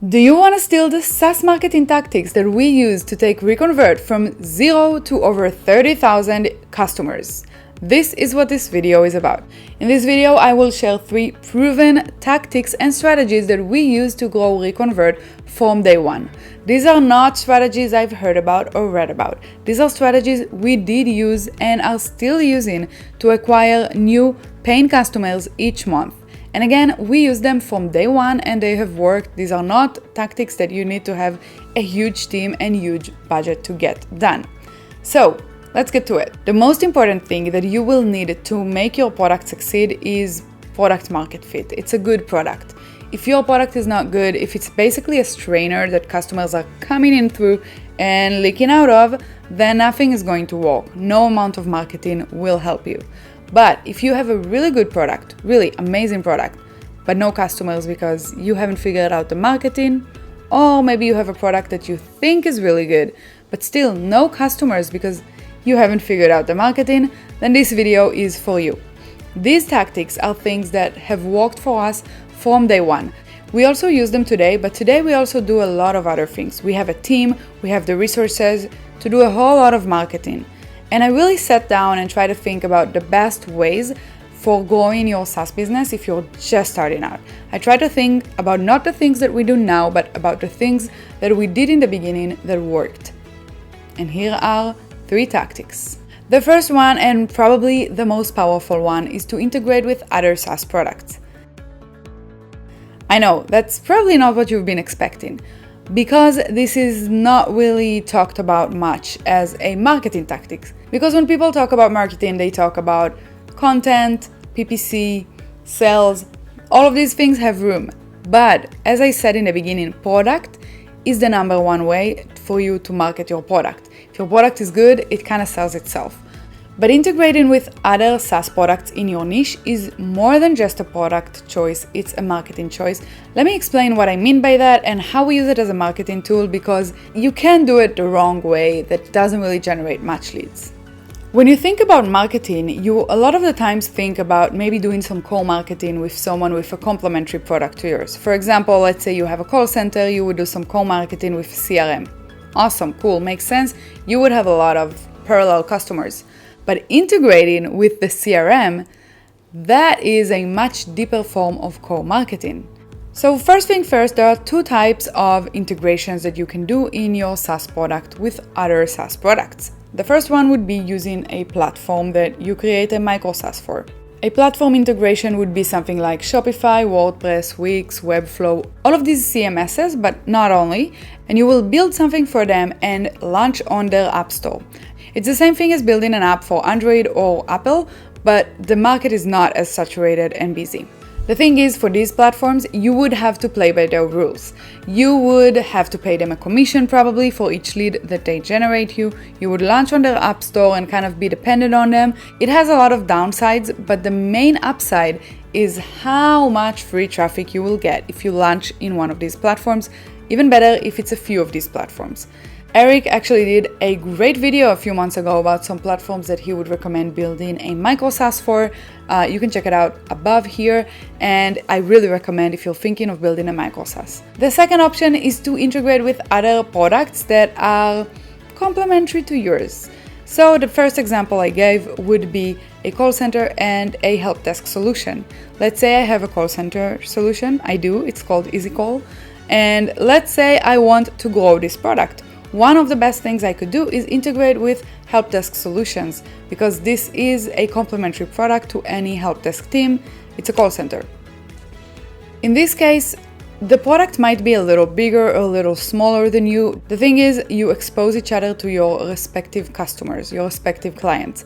Do you want to steal the SaaS marketing tactics that we use to take Reconvert from 0 to over 30,000 customers? This is what this video is about. In this video, I will share 3 proven tactics and strategies that we use to grow Reconvert from day one. These are not strategies I've heard about or read about. These are strategies we did use and are still using to acquire new paying customers each month. And again, we use them from day one and they have worked. These are not tactics that you need to have a huge team and huge budget to get done. So let's get to it. The most important thing that you will need to make your product succeed is product market fit. It's a good product. If your product is not good, if it's basically a strainer that customers are coming in through and leaking out of, then nothing is going to work. No amount of marketing will help you. But if you have a really good product, really amazing product, but no customers because you haven't figured out the marketing, or maybe you have a product that you think is really good, but still no customers because you haven't figured out the marketing, then this video is for you. These tactics are things that have worked for us from day one. We also use them today, but today we also do a lot of other things. We have a team, we have the resources to do a whole lot of marketing. And I really sat down and tried to think about the best ways for growing your SaaS business if you're just starting out. I tried to think about not the things that we do now, but about the things that we did in the beginning that worked. And here are 3 tactics. The first one, and probably the most powerful one, is to integrate with other SaaS products. I know, that's probably not what you've been expecting, because this is not really talked about much as a marketing tactic. Because when people talk about marketing, they talk about content, PPC, sales, all of these things have room. But as I said in the beginning, product is the number one way for you to market your product. If your product is good, it kind of sells itself. But integrating with other SaaS products in your niche is more than just a product choice, it's a marketing choice. Let me explain what I mean by that and how we use it as a marketing tool, because you can do it the wrong way that doesn't really generate much leads. When you think about marketing, you a lot of the times think about maybe doing some co-marketing with someone with a complementary product to yours. For example, let's say you have a call center, you would do some co-marketing with CRM. Awesome, cool, makes sense. You would have a lot of parallel customers. But integrating with the CRM, that is a much deeper form of co-marketing. So first thing first, there are 2 types of integrations that you can do in your SaaS product with other SaaS products. The first one would be using a platform that you create a micro SaaS for. A platform integration would be something like Shopify, WordPress, Wix, Webflow, all of these CMSs, but not only, and you will build something for them and launch on their App Store. It's the same thing as building an app for Android or Apple, but the market is not as saturated and busy. The thing is, for these platforms, you would have to play by their rules. You would have to pay them a commission probably for each lead that they generate you. You would launch on their App Store and kind of be dependent on them. It has a lot of downsides, but the main upside is how much free traffic you will get if you launch in one of these platforms. Even better if it's a few of these platforms. Eric actually did a great video a few months ago about some platforms that he would recommend building a micro SaaS for. You can check it out above here, and I really recommend if you're thinking of building a micro SaaS. The second option is to integrate with other products that are complementary to yours. So the first example I gave would be a call center and a help desk solution. Let's say I have a call center solution. I do, it's called EasyCall. And let's say I want to grow this product. One of the best things I could do is integrate with help desk solutions, because this is a complementary product to any help desk team. It's a call center. In this case, the product might be a little bigger or a little smaller than you. The thing is, you expose each other to your respective customers, your respective clients.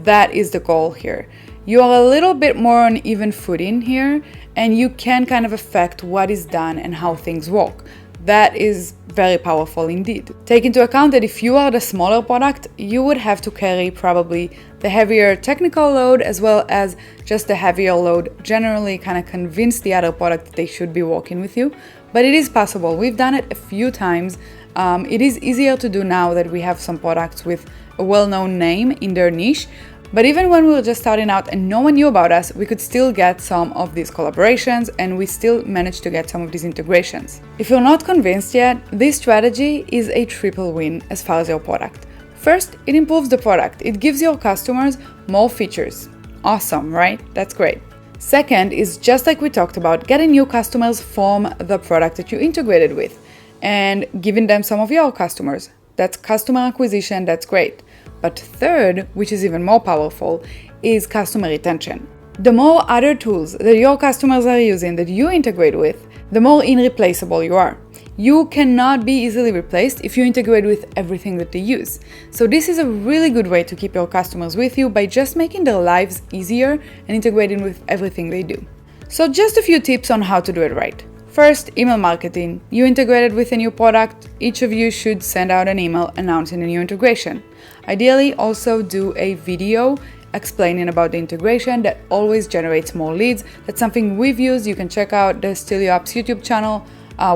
That is the goal here. You are a little bit more on even footing here, and you can kind of affect what is done and how things work. That is very powerful indeed. Take into account that if you are the smaller product, you would have to carry probably the heavier technical load as well as just the heavier load, generally kind of convince the other product that they should be working with you. But it is possible. We've done it a few times. It is easier to do now that we have some products with a well-known name in their niche. But even when we were just starting out and no one knew about us, we could still get some of these collaborations and we still managed to get some of these integrations. If you're not convinced yet, this strategy is a triple win as far as your product. First, it improves the product. It gives your customers more features. Awesome, right? That's great. Second is, just like we talked about, getting new customers from the product that you integrated with and giving them some of your customers. That's customer acquisition, that's great. But third, which is even more powerful, is customer retention. The more other tools that your customers are using that you integrate with, the more irreplaceable you are. You cannot be easily replaced if you integrate with everything that they use. So this is a really good way to keep your customers with you by just making their lives easier and integrating with everything they do. So just a few tips on how to do it right. First, email marketing. You integrated with a new product, each of you should send out an email announcing a new integration. Ideally, also do a video explaining about the integration. That always generates more leads. That's something we've used. You can check out the Steal App's YouTube channel.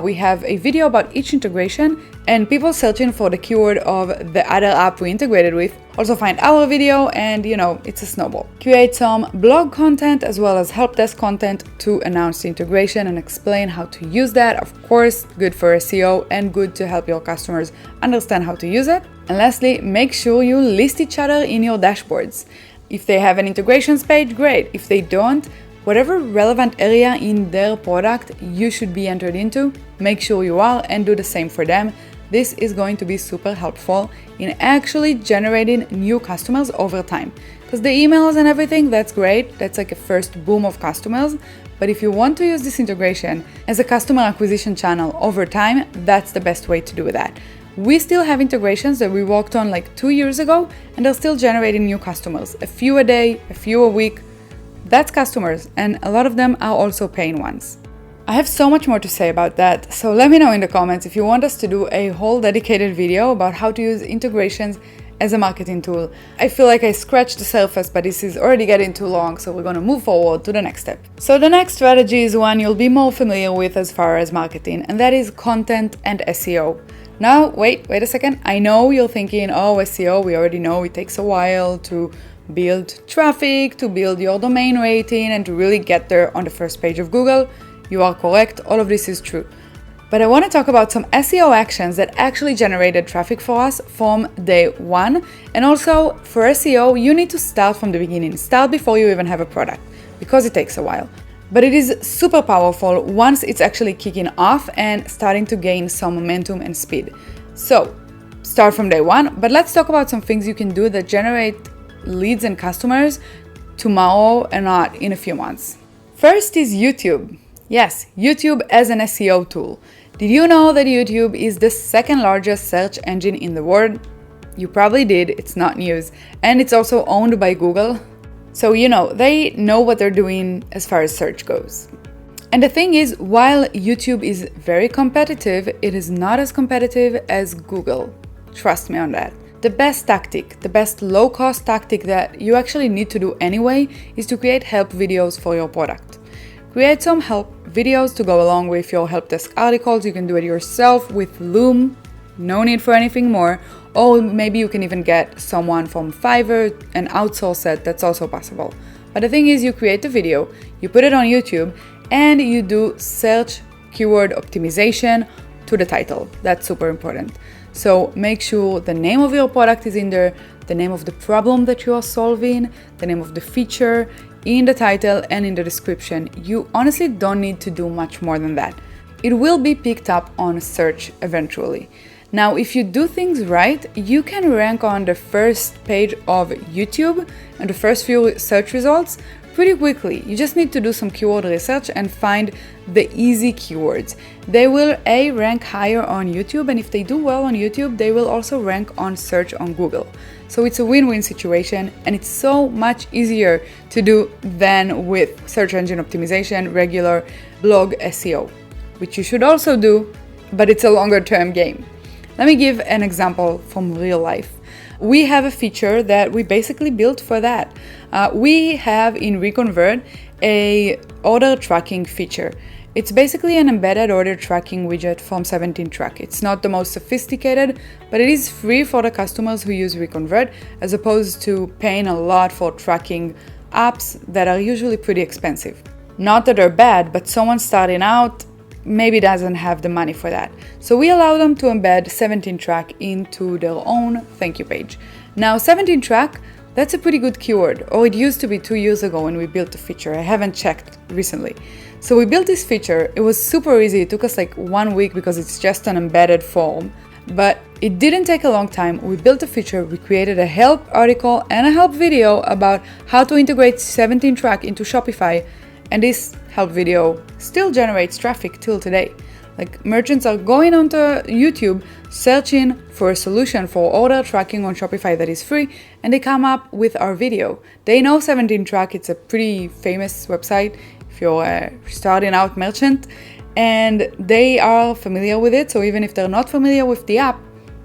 We have a video about each integration, and people searching for the keyword of the other app we integrated with also find our video, and it's a snowball. Create some blog content as well as help desk content to announce the integration and explain how to use that. Of course, good for SEO and good to help your customers understand how to use it. And lastly, make sure you list each other in your dashboards. If they have an integrations page, great. If they don't, whatever relevant area in their product you should be entered into, make sure you are and do the same for them. This is going to be super helpful in actually generating new customers over time. Because the emails and everything, that's great. That's like a first boom of customers. But if you want to use this integration as a customer acquisition channel over time, that's the best way to do that. We still have integrations that we worked on like 2 years ago, and they're still generating new customers. A few a day, a few a week. That's customers, and a lot of them are also paying ones. I have so much more to say about that, so let me know in the comments if you want us to do a whole dedicated video about how to use integrations as a marketing tool. I feel like I scratched the surface, but this is already getting too long, so we're going to move forward to the next step. So the next strategy is one you'll be more familiar with as far as marketing, and that is content and SEO. Now, wait a second. I know you're thinking, oh, SEO, we already know it takes a while to build traffic, to build your domain rating, and to really get there on the first page of Google. You are correct, all of this is true. But I want to talk about some SEO actions that actually generated traffic for us from day one. And also for SEO, you need to start from the beginning. Start before you even have a product, because it takes a while. But it is super powerful once it's actually kicking off and starting to gain some momentum and speed. So start from day one, but let's talk about some things you can do that generate leads and customers tomorrow and not in a few months. First is YouTube. Yes, YouTube as an SEO tool. Did you know that YouTube is the second largest search engine in the world? You probably did, it's not news. And it's also owned by Google. So they know what they're doing as far as search goes. And the thing is, while YouTube is very competitive, it is not as competitive as Google. Trust me on that. The best tactic, the best low-cost tactic that you actually need to do anyway is to create help videos for your product. Create some help videos to go along with your help desk articles. You can do it yourself with Loom, no need for anything more. Or maybe you can even get someone from Fiverr and outsource it, that's also possible. But the thing is, you create the video, you put it on YouTube, and you do search keyword optimization to the title. That's super important. So make sure the name of your product is in there, the name of the problem that you are solving, the name of the feature, in the title and in the description. You honestly don't need to do much more than that. It will be picked up on search eventually. Now, if you do things right, you can rank on the first page of YouTube and the first few search results pretty quickly. You just need to do some keyword research and find the easy keywords. They will rank higher on YouTube, and if they do well on YouTube, they will also rank on search on Google. So it's a win-win situation, and it's so much easier to do than with search engine optimization, regular blog SEO, which you should also do, but it's a longer term game. Let me give an example from real life. We have a feature that we basically built for that. We have in Reconvert a order tracking feature. It's basically an embedded order tracking widget from 17Track. It's not the most sophisticated, but it is free for the customers who use Reconvert, as opposed to paying a lot for tracking apps that are usually pretty expensive. Not that they're bad, but someone starting out maybe doesn't have the money for that. So we allow them to embed 17Track into their own thank you page. Now 17Track, that's a pretty good keyword, or it used to be 2 years ago when we built the feature. I haven't checked recently. So we built this feature. It was super easy. It took us like 1 week because it's just an embedded form, but it didn't take a long time. We built a feature, we created a help article and a help video about how to integrate 17Track into Shopify, and this help video still generates traffic till today. Like, merchants are going onto YouTube, searching for a solution for order tracking on Shopify that is free, and they come up with our video. They know 17Track, it's a pretty famous website if you're a starting out merchant, and they are familiar with it, so even if they're not familiar with the app,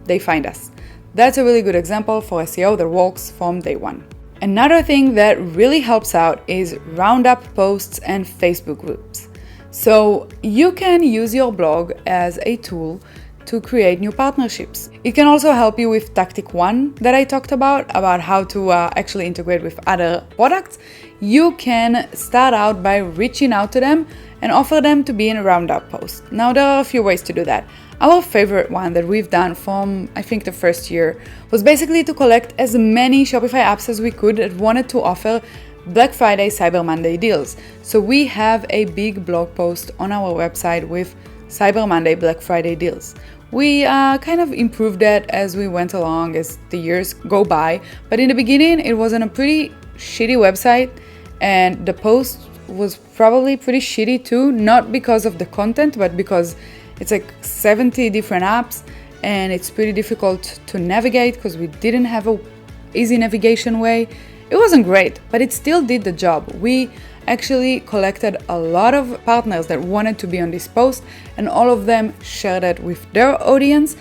they find us. That's a really good example for SEO that works from day one. Another thing that really helps out is Roundup posts and Facebook groups. So you can use your blog as a tool to create new partnerships. It can also help you with Tactic 1 that I talked about how to actually integrate with other products. You can start out by reaching out to them and offer them to be in a Roundup post. Now, there are a few ways to do that. Our favorite one that we've done from, I think, the first year was basically to collect as many Shopify apps as we could that wanted to offer Black Friday, Cyber Monday deals. So we have a big blog post on our website with Cyber Monday, Black Friday deals. We kind of improved that as we went along, as the years go by. But in the beginning, it was on a pretty shitty website, and the post was probably pretty shitty too, not because of the content, but because it's like 70 different apps, and it's pretty difficult to navigate because we didn't have a easy navigation way. It wasn't great, but it still did the job. We actually collected a lot of partners that wanted to be on this post, and all of them shared it with their audience.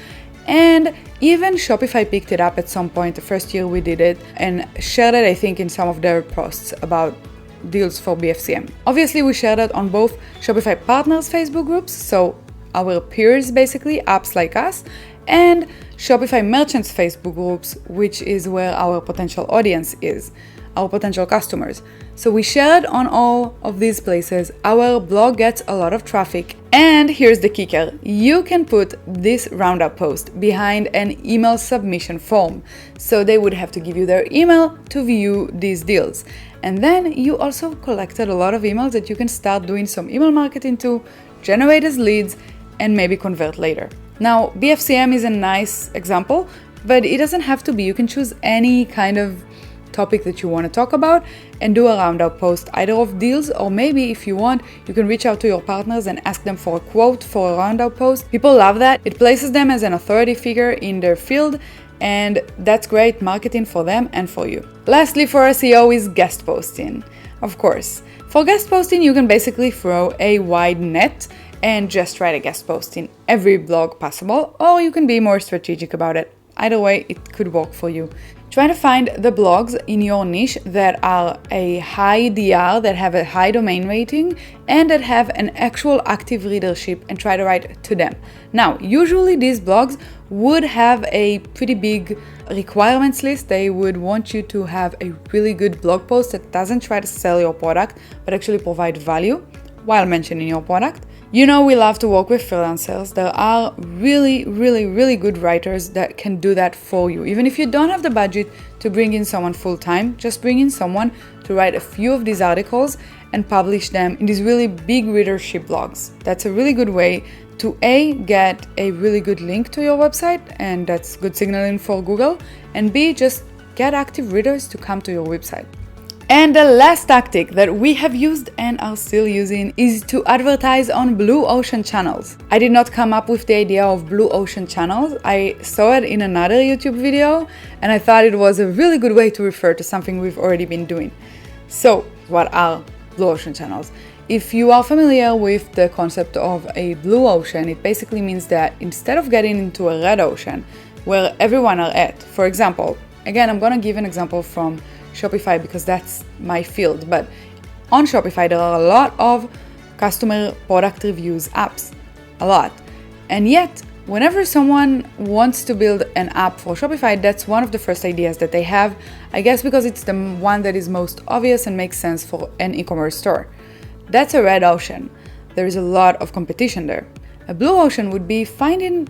And even Shopify picked it up at some point the first year we did it and shared it, I think, in some of their posts about deals for BFCM. Obviously, we shared it on both Shopify partners Facebook groups, so our peers, basically, apps like us, and Shopify merchants Facebook groups, which is where our potential audience is, our potential customers. So we shared on all of these places. Our blog gets a lot of traffic. And here's the kicker. You can put this Roundup post behind an email submission form. So they would have to give you their email to view these deals. And then you also collected a lot of emails that you can start doing some email marketing to, generate as leads, and maybe convert later. Now, BFCM is a nice example, but it doesn't have to be. You can choose any kind of topic that you want to talk about and do a Roundup post, either of deals, or maybe if you want, you can reach out to your partners and ask them for a quote for a Roundup post. People love that. It places them as an authority figure in their field, and that's great marketing for them and for you. Lastly, for SEO is guest posting. Of course, for guest posting, you can basically throw a wide net and just write a guest post in every blog possible, or you can be more strategic about it. Either way, it could work for you. Try to find the blogs in your niche that are a high DR, that have a high domain rating, and that have an actual active readership, and try to write to them. Now, usually these blogs would have a pretty big requirements list. They would want you to have a really good blog post that doesn't try to sell your product, but actually provide value while mentioning your product. You know, we love to work with freelancers. There are really, really, really good writers that can do that for you. Even if you don't have the budget to bring in someone full-time, just bring in someone to write a few of these articles and publish them in these really big readership blogs. That's a really good way to A, get a really good link to your website, and that's good signaling for Google, and B, just get active readers to come to your website. And the last tactic that we have used and are still using is to advertise on blue ocean channels. I did not come up with the idea of blue ocean channels. I saw it in another YouTube video and I thought it was a really good way to refer to something we've already been doing. So, what are blue ocean channels? If you are familiar with the concept of a blue ocean, it basically means that instead of getting into a red ocean where everyone are at, for example, again, I'm going to give an example from Shopify because that's my field, but on Shopify there are a lot of customer product reviews apps, a lot. And yet, whenever someone wants to build an app for Shopify, that's one of the first ideas that they have, I guess because it's the one that is most obvious and makes sense for an e-commerce store. That's a red ocean. There is a lot of competition there. A blue ocean would be finding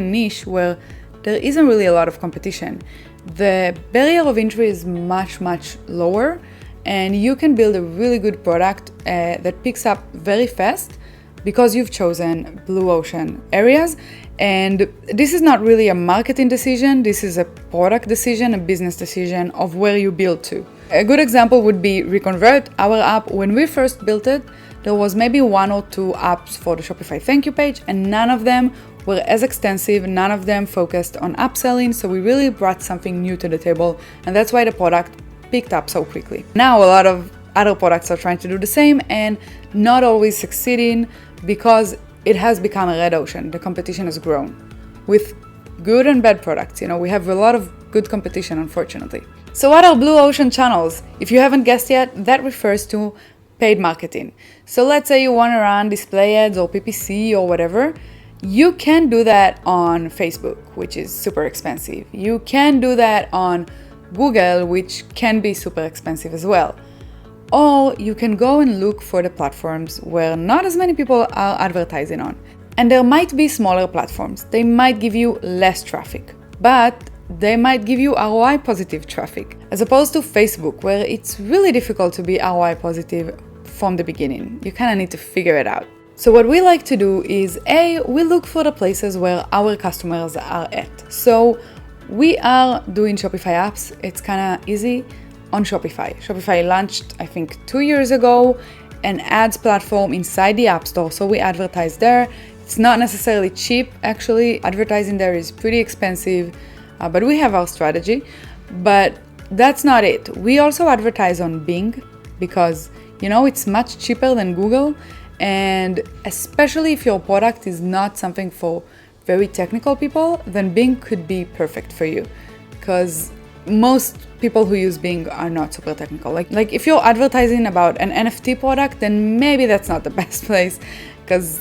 a niche where there isn't really a lot of competition. The barrier of entry is much, much lower, and you can build a really good product that picks up very fast because you've chosen blue ocean areas. And this is not really a marketing decision, this is a product decision, a business decision of where you build to. A good example would be Reconvert, our app. When we first built it, there was maybe 1 or 2 apps for the Shopify thank you page, and none of them were as extensive, none of them focused on upselling, so we really brought something new to the table, and that's why the product picked up so quickly. Now a lot of other products are trying to do the same and not always succeeding because it has become a red ocean. The competition has grown with good and bad products. We have a lot of good competition, unfortunately. So what are blue ocean channels? If you haven't guessed yet, that refers to paid marketing. So let's say you want to run display ads or PPC or whatever. You can do that on Facebook, which is super expensive. You can do that on Google, which can be super expensive as well. Or you can go and look for the platforms where not as many people are advertising on. And there might be smaller platforms. They might give you less traffic, but they might give you ROI positive traffic, as opposed to Facebook, where it's really difficult to be ROI positive from the beginning. You kind of need to figure it out. So what we like to do is, we look for the places where our customers are at. So we are doing Shopify apps. It's kind of easy. On Shopify. Shopify launched, I think, 2 years ago, an ads platform inside the App Store, so we advertise there. It's not necessarily cheap, actually. Advertising there is pretty expensive, but we have our strategy. But that's not it. We also advertise on Bing because, it's much cheaper than Google, and especially if your product is not something for very technical people, then Bing could be perfect for you, because most people who use Bing are not super technical. Like if you're advertising about an NFT product, then maybe that's not the best place, because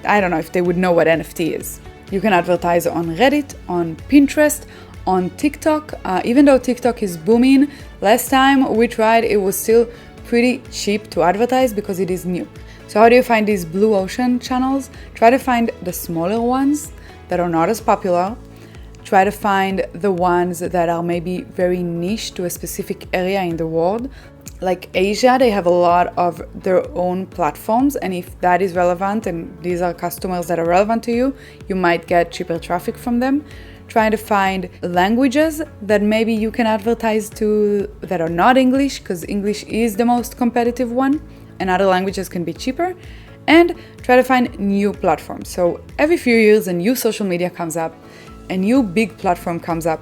I don't know if they would know what NFT is. You can advertise on Reddit, on Pinterest, on TikTok. Even though TikTok is booming, last time we tried, it was still pretty cheap to advertise because it is new. So how do you find these blue ocean channels? Try to find the smaller ones that are not as popular. Try to find the ones that are maybe very niche to a specific area in the world. Like Asia, they have a lot of their own platforms, and if that is relevant and these are customers that are relevant to you, you might get cheaper traffic from them. Trying to find languages that maybe you can advertise to that are not English, because English is the most competitive one and other languages can be cheaper. And try to find new platforms. So every few years a new social media comes up, a new big platform comes up.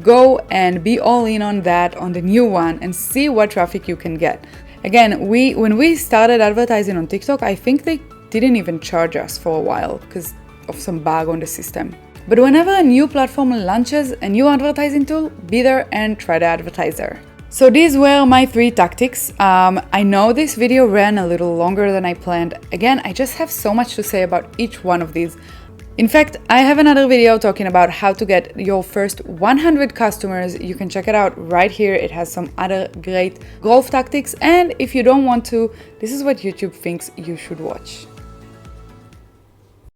Go and be all in on that, on the new one, and see what traffic you can get. Again, when we started advertising on TikTok, I think they didn't even charge us for a while because of some bug on the system. But whenever a new platform launches a new advertising tool, be there and try to advertise there. So these were my 3 tactics. I know this video ran a little longer than I planned. Again, I just have so much to say about each one of these. In fact, I have another video talking about how to get your first 100 customers. You can check it out right here. It has some other great growth tactics. And if you don't want to, this is what YouTube thinks you should watch.